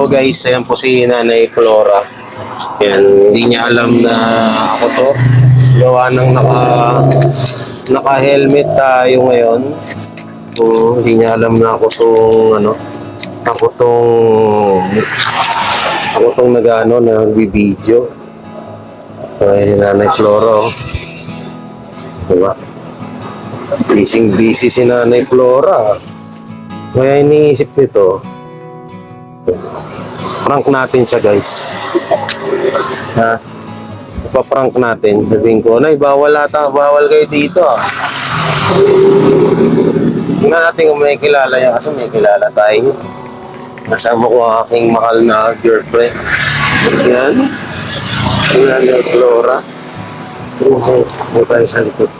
po guys, ayan po si Nanay Flora. Yan, hindi niya alam na ako to. Gawa ng naka-helmet tayo ngayon. Hindi niya alam na ako tong nagbibideo. Ay, Nanay Flora, oh. Diba? Busy si Nanay Flora. Kaya iniisip nito, prank natin siya guys. Ha? Ipaprank natin. Sabihin ko, Nay, bawal kayo dito ah. Tingnan natin kung may kilala yan. Kasi may kilala tayo. Kasama ko ang aking mahal na girlfriend. Yan. Nanay Flora. Huwag tayo sa likod.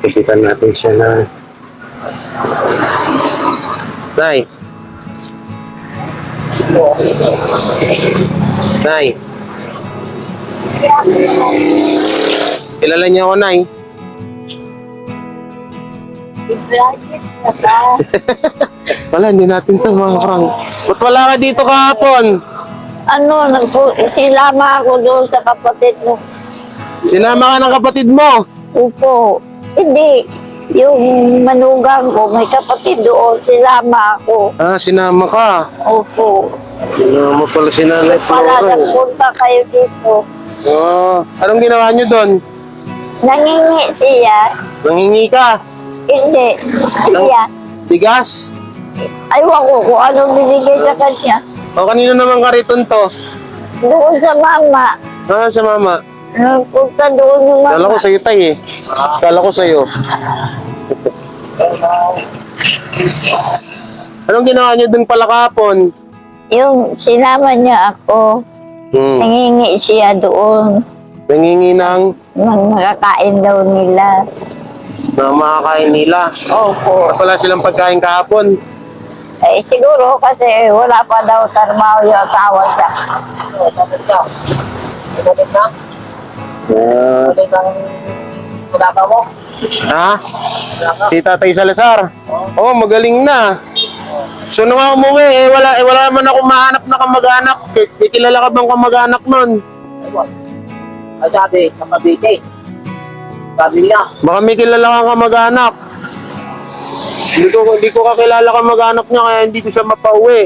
Pipitan natin siya na. Nay. Nay. Kilala niya ako, Nay. Wala, hindi natin ito mga prank. Ba't wala ka dito kahapon? Sinama ako doon sa kapatid mo. Sinama ka ng kapatid mo? Opo. Hindi. Yung manugang ko, may kapatid doon. Sinama ako. Ah, sinama ka. Opo. Sinama pala si Nanay Pala Flora. nagpunta kayo dito. Oh, anong ginawa niyo doon? Nangingi siya. Nanghingi ka? Hindi. Siya. Bigas? Aywan ko kung anong binigay sa kanya. O, kanino naman kariton to? Doon sa mama. Ah, sa mama. Nagpunta doon yung mama. Kala ko sa'yo, Tay, eh. Kala ko sa'yo. Anong ginawa niyo doon pala kahapon? Yung sinama niya ako, nangingi siya doon. Nangingi ng Makakain daw nila. makakain nila. Opo. Wala silang pagkain kahapon. Eh, siguro kasi wala pa daw trabaho yung asawa siya. Ha? Si Tatay Salazar? Oo, magaling na. So, nung ako umuwi, wala man ako mahanap na kamag-anak. May kilala ka bang kamag-anak nun? Ay, sabi, sa Cavite. Sabi niya, Baka may kilala kang kamag-anak. Hindi ko kakilala kamag-anak niya, kaya hindi ko siya mapauwi.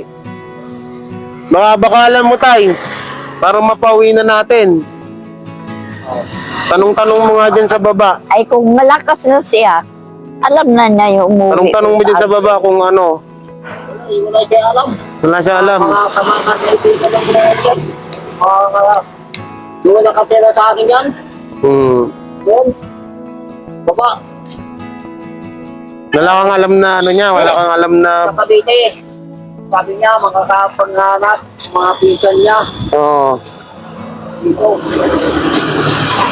Baka alam mo, Tay, para mapauwi na natin. Tanong-tanong mo nga dyan sa baba. Ay, kung malakas na siya, alam na niya yung umuwi. Tanong-tanong mo dyan sa baba kung ano. wala siya alam. Wala siya alam. Mga kamangkat na ito lang na yan. Doon nakatira sa akin yan. Doon. Baba, Wala kang alam na ano niya, wala kang alam na... sa Cavite. Sabi niya, mga kapanganak, mga pinsan niya. Oo. Dito.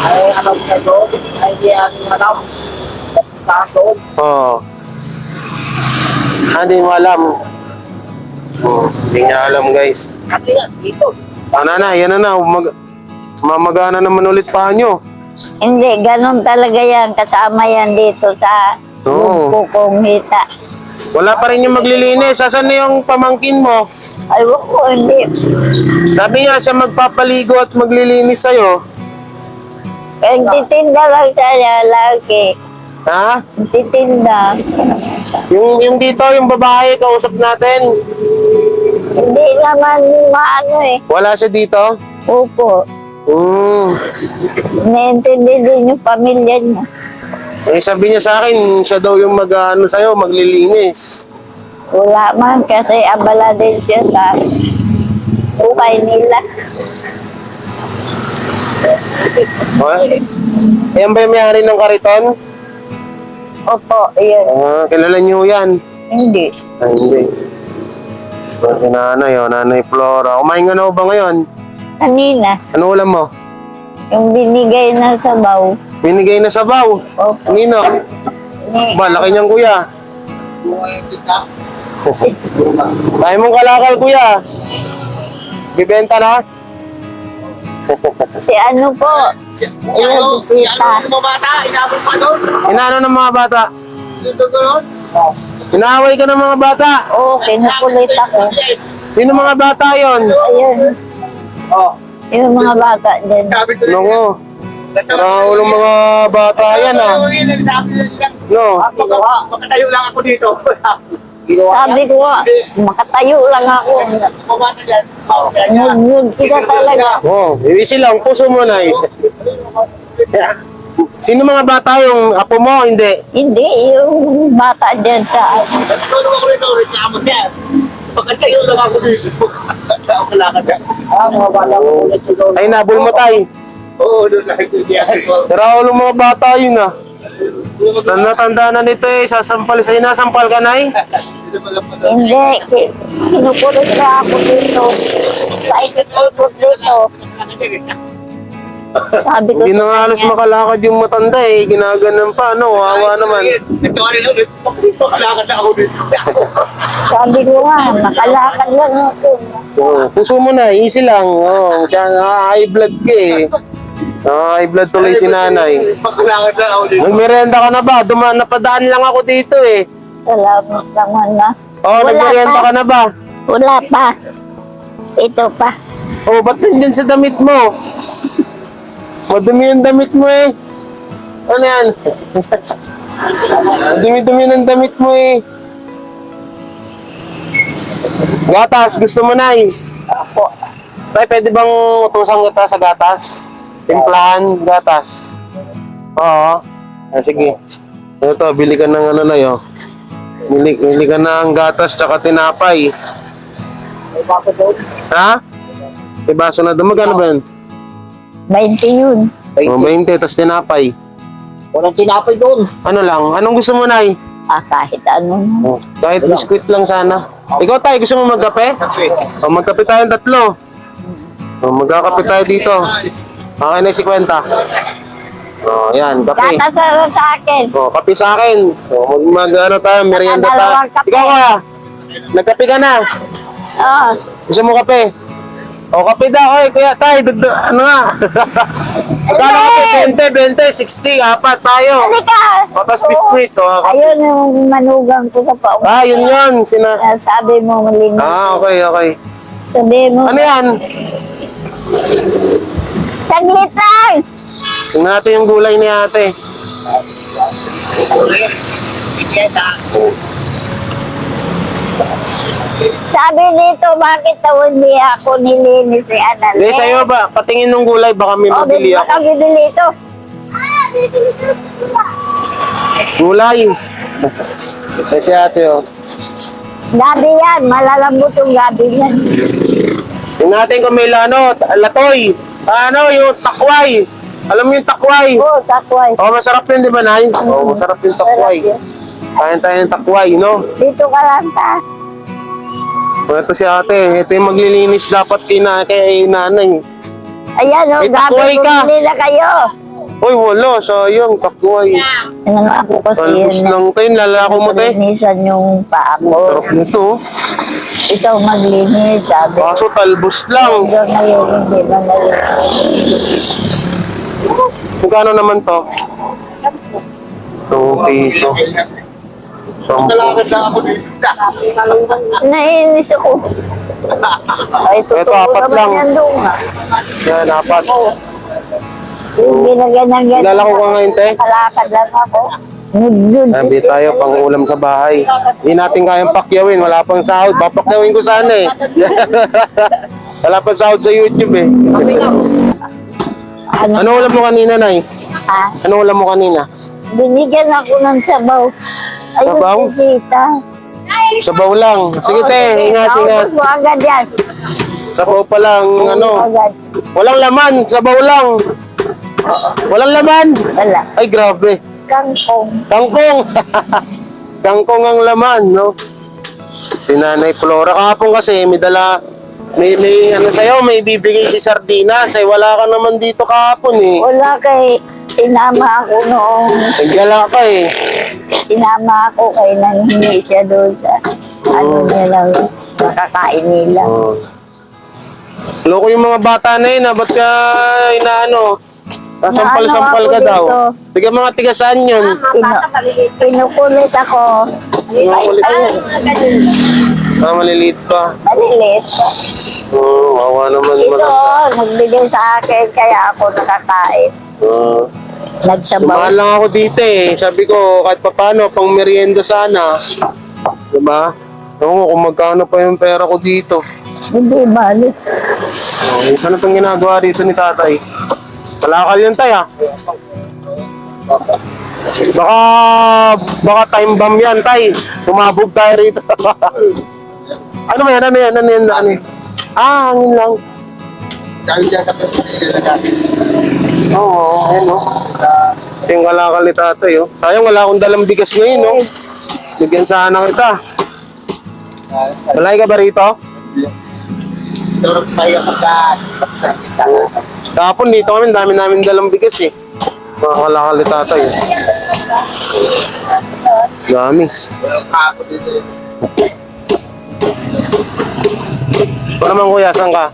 Ay, alam niya doon. Ay, hindi namin alam. Kaso, Oo. Hindi mo alam. Hindi niya alam, guys. sabi niya, dito. Yan na. Mamagana naman ulit pa nyo. Hindi, ganun talaga yan. Kasama yan dito sa Oo. kung hita. Wala pa rin yung maglilinis. Asan na yung pamangkin mo? Ay, wako, hindi. Sabi niya, siya magpapaligo at maglilinis sa'yo. Nagtitinda lang siya lagi. Ha? Nagtitinda. Yung dito, yung babae, kausap natin. Hindi naman maano eh. Wala siya dito? Opo. Naintindi din yung pamilya niya. Eh, sabi niya sa akin, siya daw yung sa'yo, maglilinis. Wala man kasi abala din siya sa buhay nila. Ayan ba yung may-ari ng kariton? Opo, yun. Kilala niyo yan? Hindi. Hindi. Si Nanay Flora. Kumain ka na ba ngayon? Kanina, Ano ulam mo? yung binigay na sabaw. Binigay na sabaw. Opo. Nino? Ba, laki niyang kuya. Tayo mong kalakal, kuya. Bibenta na? Si ano po? Yung bisita. Mga bata, inabot pa doon. Inaano ng mga bata? Doon. Inaaway ka ng mga bata. Oo, kinukulit ako. Sino mga bata yon? Ayun, Oh. yung mga bata dyan. Sabi ko Nungo. Raulong mga bata yan ah. No. Makatayo lang ako dito. Sabi ko nga, makatayo lang ako. Pumata dyan. Ngungun kita talaga. Oh, ibisi lang. Puso mo na eh. Sino mga bata yung apo mo? Hindi. Hindi, yung bata dyan sa... Tulong ako rito, reklamo niya. Makatayo lang ako dito. Ako kailangan dyan. Mga bala ko ulit yung Ay, nabul mo tay. Oo, doon lang ito. Raulong mga bata yun ah. Tanda na nito eh. Sasampal sa inasampal ka na eh. Hindi, kinukulit na ako dito. Sa ikot-ikot dito. Sabi ko Hindi na nga sa halos kanya, makalakad yung matanda eh. Ginaganon pa, ano? Wawa naman. Ito rin ulit. Makalakad na ako dito. sabi ko nga, makalakad lang ako. Oh, puso mo na, easy lang. Oh, siya high blood ka eh. High blood tuloy si nanay. Makalakad na ako dito. Nagmerenda ka na ba? Napadaan lang ako dito eh. Salamat naman na. Oh, Wala nagmerenda pa. ka na ba? Wala pa. Ito pa. Oh, ba't nandyan sa damit mo? Madumi yung damit mo eh. Ano yan? Dumi-dumi ng damit mo eh. Gatas, gusto mo na eh. Ako. Tay, pwede bang utusan kita sa gatas? Timplahan, gatas. Oo. Ah, sige. Ito, bili ka ng ano na yun. Bili ka ng gatas tsaka tinapay. May bakit doon? Ha? May baso na doon. Magkano ba yun? 20 yun. O, 20, tas tinapay. Walang tinapay doon. Ano lang? Anong gusto mo, Nay? Kahit ano. Oh, kahit biskuit lang sana. Ikaw, Tay, gusto mo magkape? O, magkape tayong tatlo. O, magkakape tayo dito. Okay na si Kwenta. O, yan, kape. Kakasaro sa akin. O, kape sa akin. O, ano tayo, merienda tayo. Dalawang kape. Ikaw ka, nagkape ka na. Oo. Gusto mo kape? O, kape daw. Oy, kuya, Tay, ano nga? Magkano kape? 20, 60, apat tayo. Halika! O, tas biskuit. O, kape. Ayun yung manugang ko sa pao. Ah, yun. Sabi mo malinis. Ah, okay. Sabi mo. Ano yan? Saglit lang! Tingnan natin yung gulay ni ate. Sabi dito, bakit daw hindi ako nilinis ni Anal? Hindi, sa'yo ba? Patingin ng gulay, baka may O, mabili baka ako. bibili ito. Gulay. Eh, si ate, oh. Gabi yan, malalambot yung gabi yan. Tingnan natin kung may latoy. Ano, yung takway. Alam mo yung takway? Oo, takway. Oh, masarap yun, di ba, Nay? Oh, masarap yung takway. Sarap yun. Kain tayo ng takway, no? Dito ka lang ta. Ito si ate. Ito yung maglilinis dapat kay nanay. Ayan o, May gabi takway ka. bumili na kayo. Uy, wala. Sayang, takway. Ano ako kasi Talbos yun. lang tayo. Lalako mo tayo. Malinisan yung paa ko. Sarap nito. Ikaw maglinis, sabi. Kaso talbos lang. Hanggang ngayon, hindi na nalinis. Magkano naman to? 2 piso. Makalakad na ako dito. Nainis ako. Ay, Ito, totoo apat naman lang. yan doon ha. Yan, apat. Yung ginaganyan-ganyan. Lalako ka ngayon, te? Kalakad lang ako. Nudnud. Sabi tayo pang ulam sa bahay. Hindi natin kayang pakyawin. Wala pang sahod. Papakyawin ko sana eh. Wala pang sahod sa YouTube eh. Ano? Ano ulam mo kanina, Nay? Ha? Ano ulam mo kanina? Binigyan ako ng sabaw. Ayun, Sabaw? sisita. Sabaw lang. Sige, te. Ingat. Naubos mo agad yan. Sabaw pa lang. Ano? Agad. Walang laman. Sabaw lang. Walang laman. Wala. Ay, grabe. Kangkong. Kangkong. Kangkong ang laman, no? Si Nanay Flora. Kahapon kasi, may dala, may ano sa'yo, may bibigay si Sardinas. Ay, wala ka naman dito kahapon eh. Wala kay sinama ako noong Naggala ka eh. sinama ako kay nangingi siya doon sa ano nila, makakain nila. Oh. Loko yung mga bata na yun, ba't ka inaano? Sampal-sampal ka Naano ako daw. dito? Tiga mga tiga saan yun? Pinukulit ako. Pinukulit. Ayun. maliliit pa. Maliliit. Wawa naman Ito, matanda. nagbigay sa akin, kaya ako nakakain. Nagsabaw. Dumaan lang ako dito eh. Sabi ko, kahit paano, pang merienda sana. Diba? Oo, kung magkano pa yung pera ko dito. Hindi balik. Ano pang ginagawa dito ni tatay? Kalakal yun tay ah. Baka time bomb yan tay. Sumabog tayo rito. Ano ba yan? Ano yan? Hangin lang. Dahil dyan sa pagkakas. Oo, ayun o. Ito yung kalakal ni tatay oh. Sayang wala akong dalang bigas ngayon oh. Bigyan sana kita. Malay ka ba rito? Turog tayo pagka. Kahapon dito kami, dami namin dalang bigas eh. Mga kalakal ni tatay. Dami. Ako dito. Ito naman kuya, saan ka?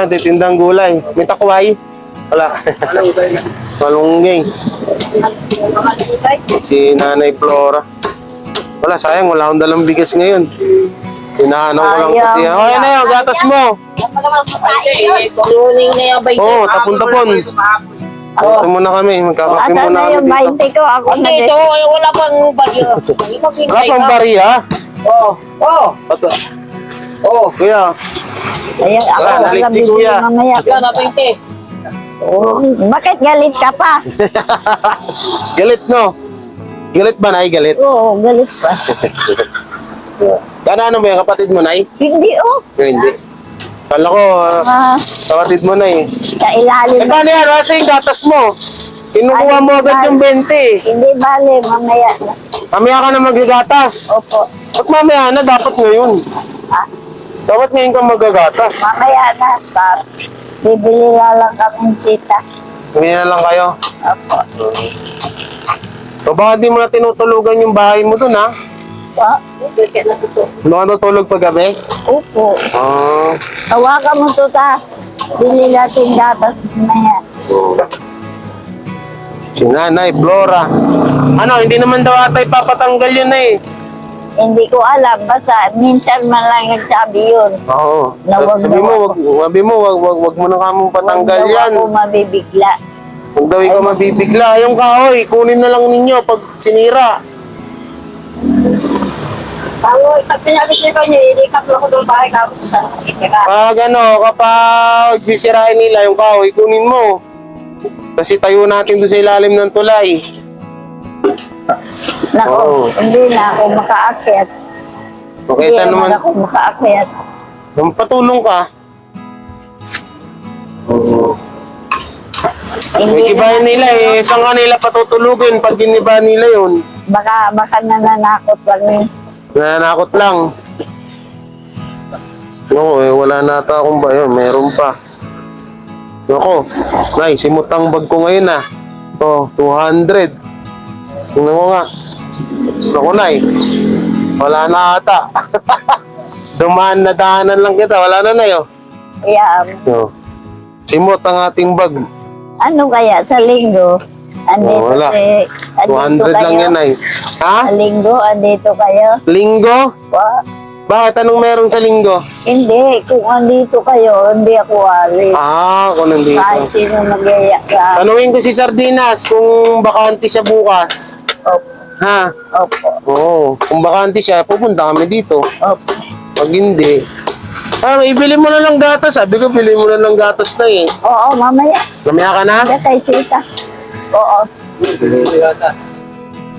Titindang gulay. May takway? Wala. Malungging. Si Nanay Flora. Wala, sayang. Wala akong dalang bigas ngayon. Hinahanap ko lang kasi. Oh, yan na yun. Gatas mo. Tuning na yung bait. Oo, tapon-tapon. Ito muna kami. Magkakape Asa muna na kami yung dito. 20 ko? Ako na Dito, din. ay wala pang bagyo. Wala pang bariya. Oo. Oo. Kuya, Ayan, ako Wala, ang galit si bibili kuya. mamaya. Yan, na 20. Oh, bakit galit ka pa? galit no? Galit ba, Nay? Galit? Oo, galit pa. Ano ba yung kapatid mo, Nay? Hindi oh. Hindi. Kala ko, kapatid mo na eh. Sa ilalim. Eh, paano yan? Kasi yung gatas mo. Kinukuha mo agad yung 20. Hindi bale, mamaya na. Mamaya ka na magigatas. Opo. At mamaya na, dapat ngayon. Ah, Dapat ngayon ka magagatas. mamaya na. Bibili na lang kaming sita. Hindi na lang kayo. Opo. So baka di mo na tinutulugan yung bahay mo dun, ha? Ah, Ano ka natulog paggabi? Opo. Ah. Tawagan mo to ta. Bili natin gatas mamaya. Si Nanay Flora. Ano, hindi naman daw atay papatanggal yun eh. Hindi ko alam. Basta minsan man lang nagsabi yun. Oo. Na wag Sabi daw mo, ako. wag mo na kamong patanggal Huwag daw yan. ako mabibigla. Huwag daw ikaw mabibigla. Yung kahoy, kunin na lang ninyo pag sinira. Bago, pag pinabis nito niyo, ilikap lang ko doon bahay ka. Kapag sisirain nila yung kahoy, kunin mo. Kasi tayo natin doon sa ilalim ng tulay. Nako, Oo. hindi na ako makaakyat. Okay, Hindi saan naman? ako makaakyat. Patulong ka. Oo. Hindi Igibahin na, nila eh. Saan ka nila patutulugin pag giniba nila yun? baka nananakot lang eh. Nananakot lang. Oo, wala nata akong ba yun. Meron pa. Ako, Nay, simutang bag ko ngayon ah. Oh, 200. Tingnan mo nga. Ako, Nay. Wala na ata. Dumaan na daanan lang kita. Wala na, Nay, oh. Kaya, Oh. Simot ang ating bag. ano kaya sa linggo? Andito wala. andito 200 lang kayo? yan, Nay. Ha? Sa linggo, andito kayo? Linggo? Bakit? Anong meron sa linggo? Hindi, kung andito kayo, hindi ako alis. Ako nandito. Kahit sino magyaya ka. Tanungin ko si Sardinas kung bakante siya bukas. Opo, Ha? opo, Oo. Kung bakante siya, pupunta kami dito. opo. Pag hindi, ibili mo na lang gatas. Sabi ko, bili mo na lang gatas na eh. Oo, mamaya. Namaya ka na? Hindi kay Sita. Oo.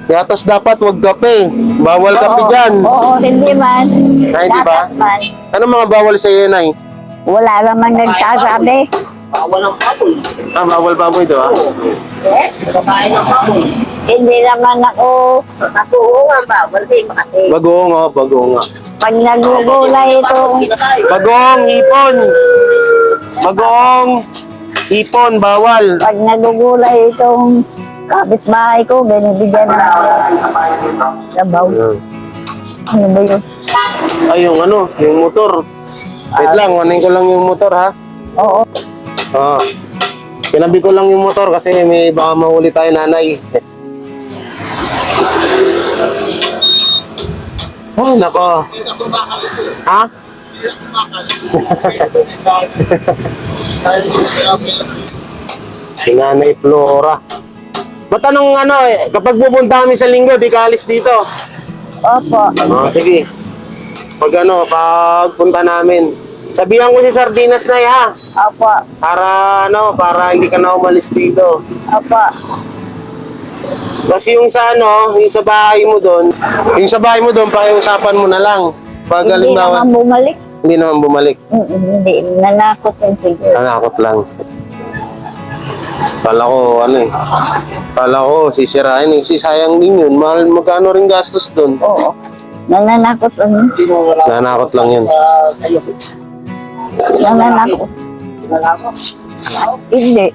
Gatas dapat, wag kape. Bawal kape Oo, dyan. Oo, hindi man. Ay, di ba? Dapat man. Ano mga bawal sa iyo, Nay? Wala naman nagsasabi. Bawal ang papoy. Bawal baboy, di ba? Kakain ng papoy. Hindi naman ako natuungan ba? Wala kasi Bagoong, bagoong nga. pag nagugulay itong Bagoong, hipon. Bagoong, hipon, bawal. pag nagugulay itong kapitbahay ko, binibigyan na ako sabaw. Ano ba yun? Ay, yung ano, yung motor. Wait lang, kunin ko lang yung motor, ha? Oo. Kinabi ko lang yung motor kasi may baka mahuli tayo, Nanay. Oh, nako. Hindi ka sumakal ito. Ha? Hindi ka sumakal. Dahil Si Nanay Flora. Matanong kapag pupunta kami sa linggo, di ka alis dito. Opo. Oh, sige. Pag pagpunta namin. Sabihan ko si Sardinas na ha. Opo. Para hindi ka na umalis dito. Opo. Kasi yung yung sa bahay mo doon, pakiusapan mo na lang. Pag Hindi halimbawa, naman bumalik. hindi naman bumalik. Hindi. Nanakot din siguro. Nanakot lang. Kala ko, sisirain. Sisayang din yun. Magkano rin gastos doon? Oo. Nananakot lang. Nanakot lang yun. Nananakot. Hindi.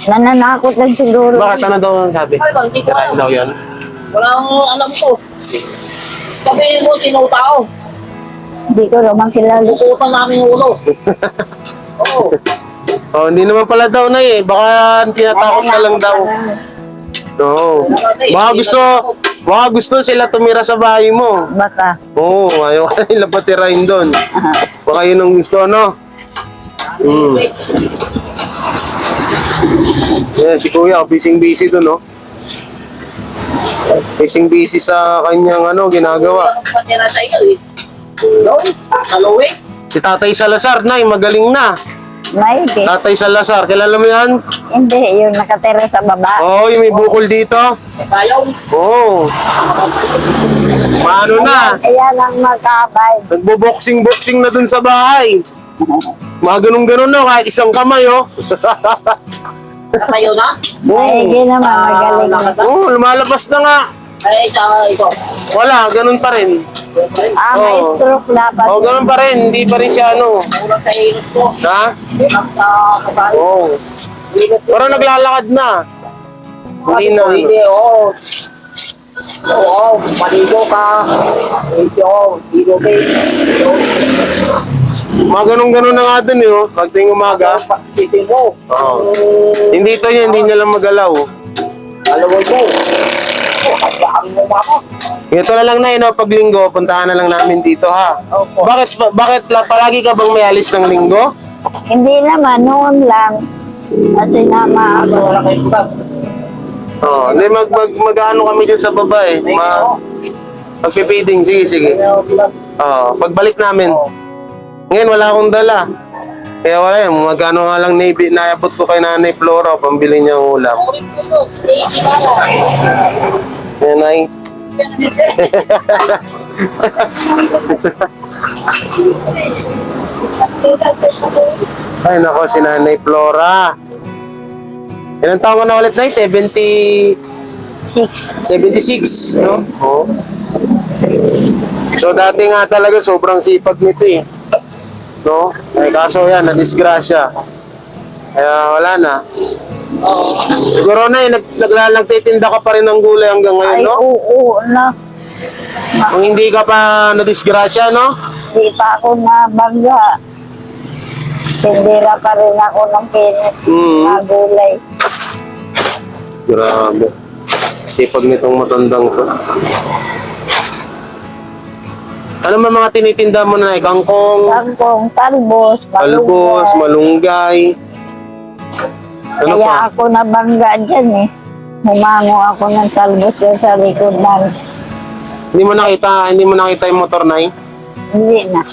Nananakot lang siguro. Bakit ano daw ang sabi? Sirain daw yun. walang alam ko. Sabihin mo, sino tao? Hindi ko naman kilala. Utang namin ulo. Oo. Oh, hindi naman pala daw na Baka tinatakot ka lang daw. Oo. Baka gusto sila tumira sa bahay mo. Baka. Oo, ayaw ka nila patirahin doon. Baka yun ang gusto, no? Si Kuya, busy doon, no? Busy sa kanyang ginagawa. Walang patira sa iyo eh. Doon, sa Louie. Si Tatay Salazar, Nay, magaling na. Maigi. Tatay Salazar, kilala mo yan? Hindi. Yung nakatira sa baba. Oo, yung may bukol dito. Tayo. Oo. Paano na? Kaya lang magkabay. Nagbo-boxing na dun sa bahay. Mga ganun-ganun na, kahit isang kamay, oh. Tayo na. Maigi naman. Magaling. Oo, lumalabas na nga. Ay, ito. Wala, ganun pa rin. May Oo. stroke dapat. Oo, ganun pa rin. Hindi pa rin siya, Ulang sa inot ko. Ha? Ulang sa kabayo. Oo. Inot ko. Pero naglalakad na. Hindi na. Hindi, oo. Oo, maligo ka. Hindi, oo. Hindi, okay. Mga ganun-ganun na nga dun, oh. Pagting umaga. Titin mo. Oo. Hindi ito niya, hindi niya lang magalaw. Alam mo ito. Ang mo ako. Ito na lang na, pag linggo, puntahan na lang namin dito, ha? Opo. Bakit palagi ka bang may alis ng linggo? Hindi naman. Noon lang. Kasi nama ako. Wala kayo ba? Oo, hindi mag-ano kami dyan sa baba, eh. Magpipiding, sige. Oo, pagbalik namin. Ngayon, wala akong dala. Kaya wala yan, magkano nga lang naabot ko kay Nanay Flora, pambili niya ang ulam. Yan ay. Ay nako, si Nanay Flora. Ilang taon ka na ulit na 76, no? Oo. So dati nga talaga sobrang sipag nito eh. No? Kaso yan, na-disgrasya. Kaya wala na. Siguro na nagtitinda ka pa rin ng gulay hanggang ngayon, Ay, no? oo na. Kung hindi ka pa na-disgrasya, no? Hindi pa ako nabangga. Tindira pa rin ako ng pinit na gulay. Grabe. Sipag nitong matandang to. Ano man mga tinitinda mo na kangkong, Kangkong, talbos, talbos, malunggay. Ano Kaya pa? ako nabangga dyan eh. Humango ako ng talbos dyan sa likod ng... Hindi mo nakita yung motor na Hindi na.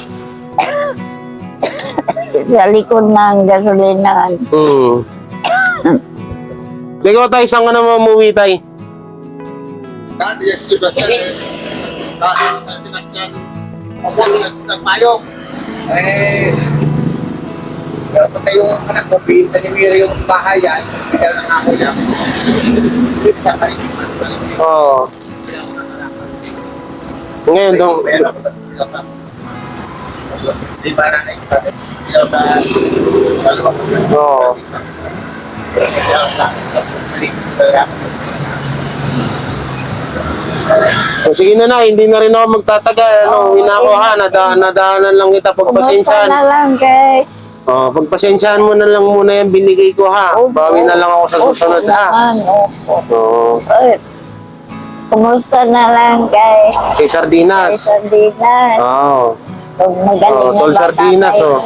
Sa likod ng gasolinahan. Sige ko tayo, saan ka na mamuwi tayo? Dati yung Sebastian. Dati yung Sebastian. Nagpayong. Pero pati yung anak ko, pinta ni Mira yung bahay yan. Kaya lang ako niya. Pinta pa rin yung Oo. Ngayon, dong. Di ba na Oo. So, sige na, hindi na rin ako magtatagal. Uwi na ako, ha? Nadaanan lang kita. Pagpasensyahan. na lang kay... Pagpasensyahan mo na lang muna yung binigay ko, ha? Bawi na lang ako sa susunod, ha? Opo. Oo. Ay, Kumusta na lang Kay kay Sardinas. Sardinas. Oo. Kung magaling Tol na Sardinas, tayo. oh.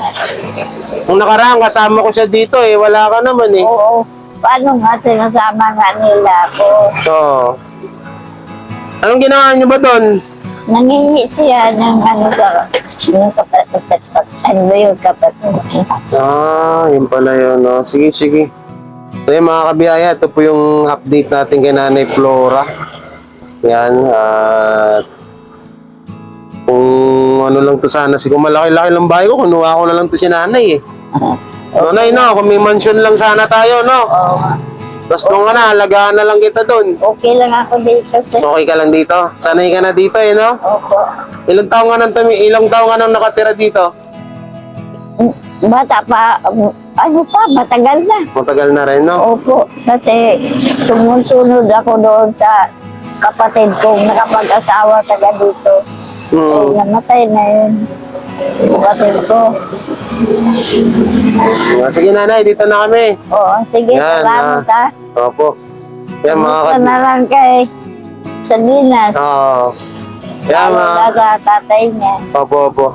Nung nakaraan, kasama ko siya dito eh. Wala ka naman eh. Oo. Paano nga sinasama nga nila ako? Oo. Anong ginawa niyo ba doon? Nangihi siya ng ano ba? Yung kapatid. Ano ba yung kapatid? Yun pala yun. No? Sige, sige. So yun, mga kabiyaya, ito po yung update natin kay Nanay Flora. Yan. At kung ano lang to sana, siguro malaki-laki lang bahay ko, kunuha ko na lang to si Nanay eh. Nanay, no? Kung may mansion lang sana tayo, no? Oo. Tapos nung na, alagaan na lang kita doon. Okay lang ako dito sir. Okay ka lang dito? Sanay ka na dito eh, no? Opo. Ilang taong ka nang nakatira dito? Bata pa, ano pa, matagal na. Matagal na rin, no? Opo, kasi sumusunod ako doon sa kapatid kong nakapag-asawa taga dito. Hmm. Namatay na yun. Kapatid ko. Sige nanay, dito na kami. Oo, sige, Yan, salamat ha. Opo. Yan mga Kumusta na lang kay Salinas. Oo. Yan mga... Lalo sa tatay niya. Opo, opo.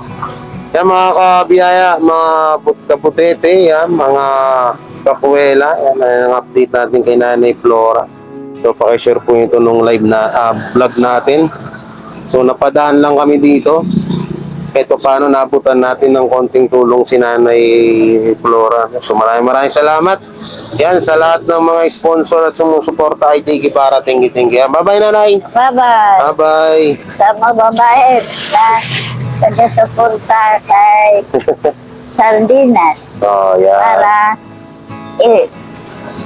Yan mga kabiyaya, mga kaputete, yan, mga kapuwela. Yan ang update natin kay Nanay Flora. So, pakishare po ito nung live na vlog natin. So, napadaan lang kami dito. Ito paano nabutan natin ng konting tulong si Nanay Flora. So, maraming salamat. Yan, sa lahat ng mga sponsor at sumusuporta kay Tiki para thank you. Yan, bye-bye Nanay. Bye-bye. Bye-bye. Sa mga babae na taga-suporta kay Sardinas Oh, yan. para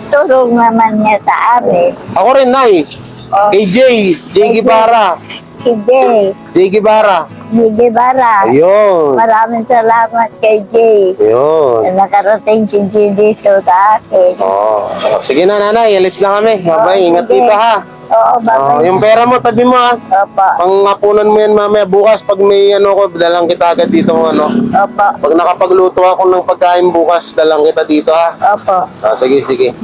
tulong naman niya sa amin. Ako rin, Nay. O, Kay Jay Guevara. si Jay, Jay Guevara. Guevara. Ayun. Maraming salamat kay Jay Ayun. na nakarating si Jay dito sa akin. Oh. Sige na, Nanay. Alis na kami. Bye-bye. Ingat sige. dito, ha. Oo, Oh, bye-bye. yung pera mo, tabi mo, ha. Opo, Panghapunan mo yan mamaya bukas pag may ano ko, dalang kita agad dito ano. opo, Pag nakapagluto ako ng pagkain bukas, dalang kita dito ha. opo. Sige, sige.